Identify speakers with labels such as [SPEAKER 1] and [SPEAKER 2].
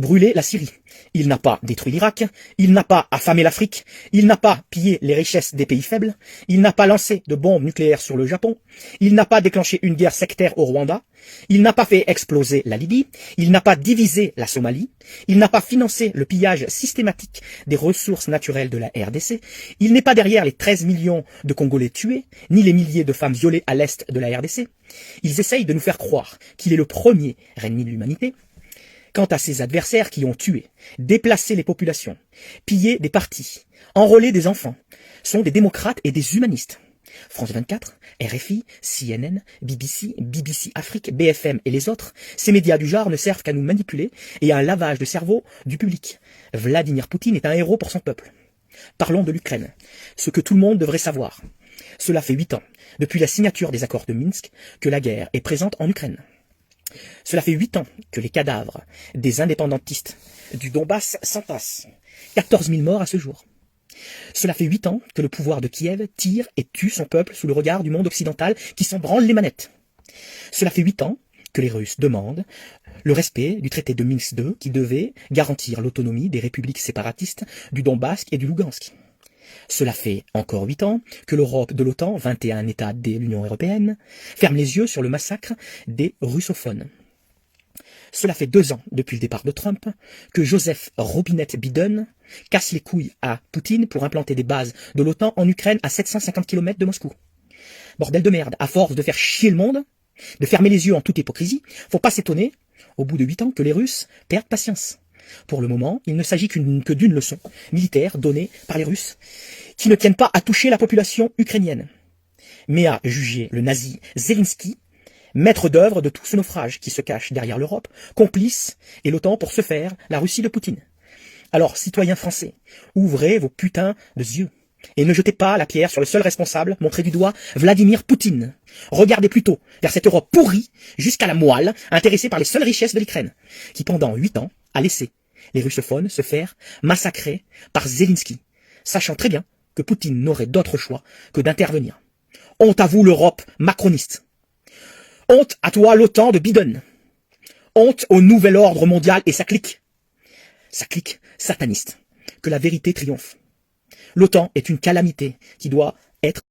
[SPEAKER 1] brûlé la Syrie. Il n'a pas détruit l'Irak. Il n'a pas affamé l'Afrique. Il n'a pas pillé les richesses des pays faibles. Il n'a pas lancé de bombes nucléaires sur le Japon. Il n'a pas déclenché une guerre sectaire au Rwanda. Il n'a pas fait exploser la Libye. Il n'a pas divisé la Somalie. Il n'a pas financé le pillage systématique des ressources naturelles de la RDC. Il n'est pas derrière les 13 millions de Congolais tués, ni les milliers de femmes violées à l'est de la RDC. Ils essayent de nous faire croire qu'il est le premier ennemi de l'humanité. Quant à ses adversaires qui ont tué, déplacé les populations, pillé des partis, enrôlé des enfants, sont des démocrates et des humanistes. France 24, RFI, CNN, BBC, BBC Afrique, BFM et les autres, ces médias du genre ne servent qu'à nous manipuler et à un lavage de cerveau du public. Vladimir Poutine est un héros pour son peuple. Parlons de l'Ukraine, ce que tout le monde devrait savoir. Cela fait 8 ans, depuis la signature des accords de Minsk, que la guerre est présente en Ukraine. Cela fait 8 ans que les cadavres des indépendantistes du Donbass s'entassent. 14 000 morts à ce jour. Cela fait 8 ans que le pouvoir de Kiev tire et tue son peuple sous le regard du monde occidental qui s'en branle les manettes. Cela fait 8 ans que les Russes demandent le respect du traité de Minsk II qui devait garantir l'autonomie des républiques séparatistes du Donbass et du Lugansk. Cela fait encore 8 ans que l'Europe de l'OTAN, 21 États de l'Union européenne, ferme les yeux sur le massacre des russophones. Cela fait 2 ans, depuis le départ de Trump, que Joseph Robinette Biden casse les couilles à Poutine pour implanter des bases de l'OTAN en Ukraine à 750 km de Moscou. Bordel de merde, à force de faire chier le monde, de fermer les yeux en toute hypocrisie, faut pas s'étonner, au bout de 8 ans, que les Russes perdent patience. Pour le moment, il ne s'agit que d'une leçon militaire donnée par les Russes, qui ne tiennent pas à toucher la population ukrainienne, mais à juger le nazi Zelensky, maître d'œuvre de tout ce naufrage qui se cache derrière l'Europe, complice, et l'OTAN pour se faire la Russie de Poutine. Alors, citoyens français, ouvrez vos putains de yeux, et ne jetez pas la pierre sur le seul responsable, montré du doigt Vladimir Poutine. Regardez plutôt vers cette Europe pourrie, jusqu'à la moelle, intéressée par les seules richesses de l'Ukraine, qui pendant 8 ans a laissé les russophones se faire massacrer par Zelensky, sachant très bien que Poutine n'aurait d'autre choix que d'intervenir. Honte à vous l'Europe macroniste. Honte à toi l'OTAN de Biden. Honte au nouvel ordre mondial et sa clique sataniste. Que la vérité triomphe. L'OTAN est une calamité qui doit être